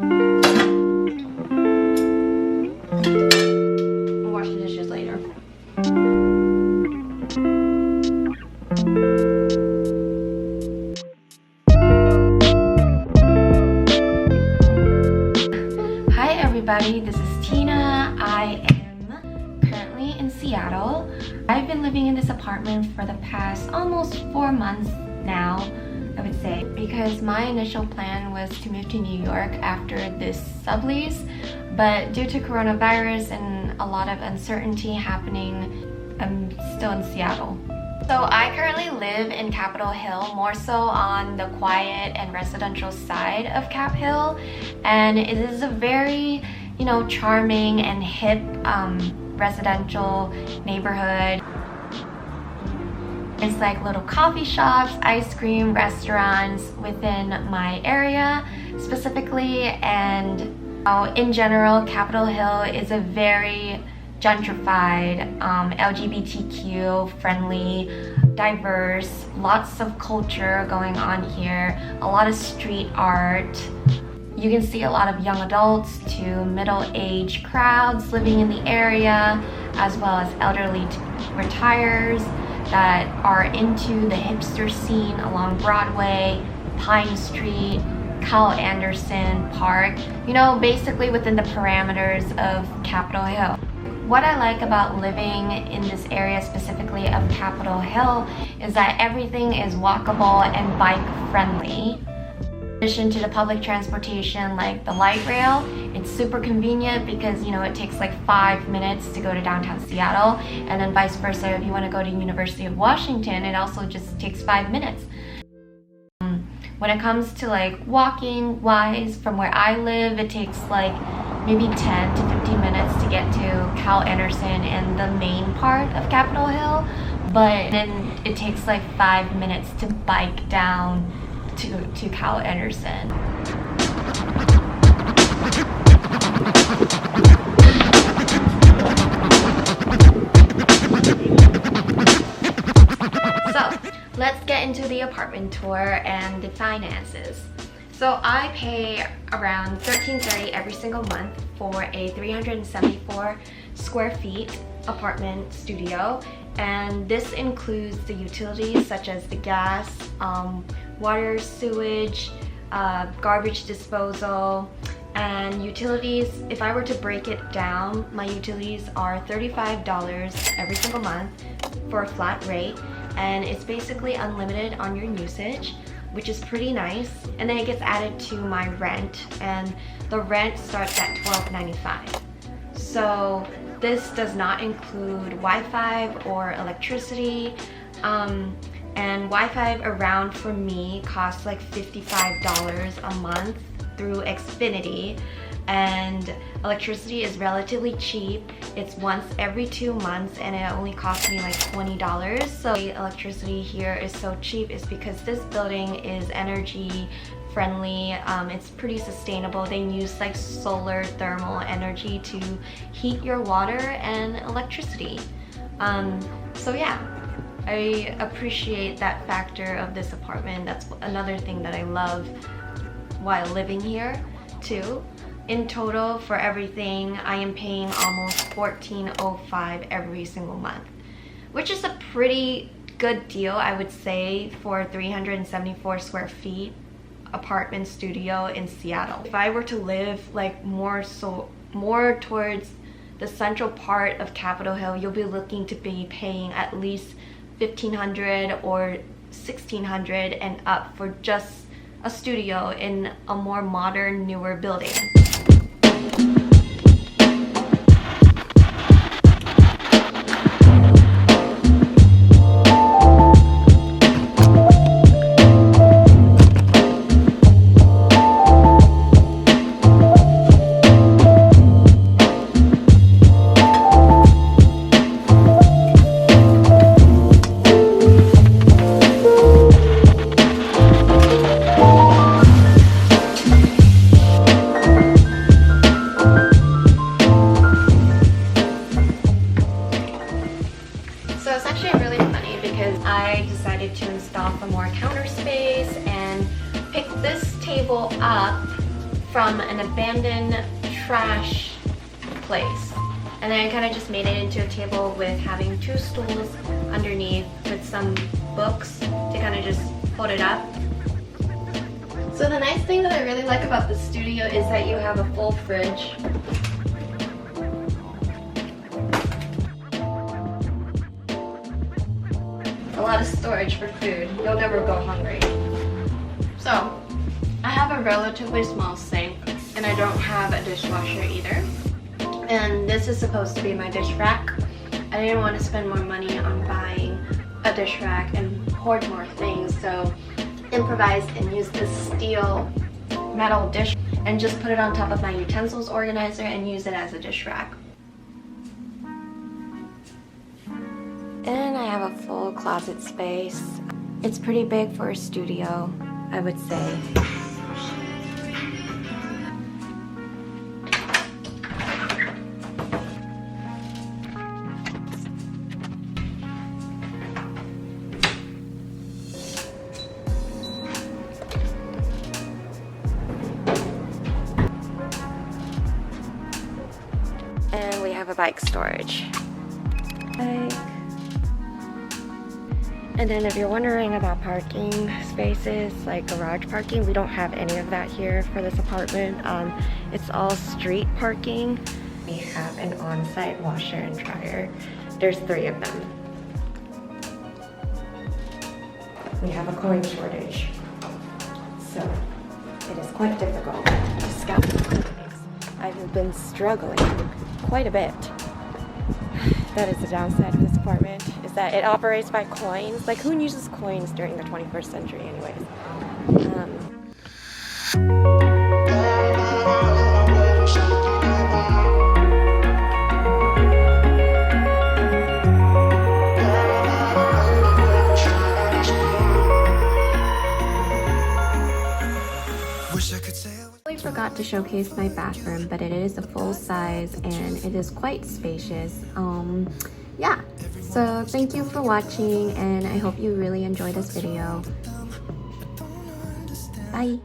I'll wash the dishes later. Hi everybody, this is Tina. I am currently in Seattle. I've been living in this apartment for the past almost 4 months now, I would say, because my initial plan was to move to New York after this sublease, but due to coronavirus and a lot of uncertainty happening, I'm still in Seattle. So I currently live in Capitol Hill, more so on the quiet and residential side of Cap Hill, and it is a very, charming and hip residential neighborhood. It's like little coffee shops, ice cream restaurants within my area specifically, and in general, Capitol Hill is a very gentrified, LGBTQ friendly, diverse, lots of culture going on here, a lot of street art. You can see a lot of young adults to middle-aged crowds living in the area, as well as elderly retirees that are into the hipster scene along Broadway, Pine Street, Cal Anderson Park, basically within the parameters of Capitol Hill. What I like about living in this area specifically of Capitol Hill is that everything is walkable and bike friendly. In addition to the public transportation like the light rail, it's super convenient because it takes like 5 minutes to go to downtown Seattle, and then vice versa if you want to go to University of Washington, it also just takes 5 minutes. When it comes to like walking wise, from where I live, it takes like maybe 10 to 15 minutes to get to Cal Anderson and the main part of Capitol Hill, but then it takes like 5 minutes to bike down to Cal Anderson. So let's get into the apartment tour and the finances. So I pay around $13.30 every single month for a 374 square feet apartment studio, and this includes the utilities such as the gas, water, sewage, garbage disposal, and utilities. If I were to break it down, my utilities are $35 every single month for a flat rate, and it's basically unlimited on your usage, which is pretty nice. And then it gets added to my rent, and the rent starts at $12.95. So this does not include Wi-Fi or electricity, and Wi-Fi around for me costs like $55 a month through Xfinity, and electricity is relatively cheap. It's once every 2 months and it only costs me like $20. So the electricity here is so cheap is because this building is energy friendly. It's pretty sustainable. They use like solar thermal energy to heat your water and electricity. So yeah, I appreciate that factor of this apartment. That's another thing that I love while living here too. In total, for everything, I am paying almost $14.05 every single month, which is a pretty good deal, I would say, for 374 square feet apartment studio in Seattle. If I were to live like more towards the central part of Capitol Hill, you'll be looking to be paying at least $1,500 or $1,600 and up for just a studio in a more modern, newer building. So it's actually really funny because I decided to install some more counter space and pick this table up from an abandoned trash place. And then I kind of just made it into a table with having 2 stools underneath with some books to kind of just hold it up. So the nice thing that I really like about the studio is that you have a full fridge. A lot of storage for food. You'll never go hungry. So, I have a relatively small sink and I don't have a dishwasher either. And this is supposed to be my dish rack. I didn't want to spend more money on buying a dish rack and hoard more things, so improvised and used this steel metal dish and just put it on top of my utensils organizer and use it as a dish rack. And I have a full closet space. It's pretty big for a studio, I would say. And we have a bike storage. And then if you're wondering about parking spaces, like garage parking, we don't have any of that here for this apartment. It's all street parking. We have an on-site washer and dryer. There's 3 of them. We have a coin shortage, so it is quite difficult to scout the coins. I've been struggling quite a bit. That is the downside of this apartment, is that it operates by coins. Like, who uses coins during the 21st century anyways? I forgot to showcase my bathroom, but it is a full size and it is quite spacious. Yeah, so thank you for watching and I hope you really enjoyed this video. Bye.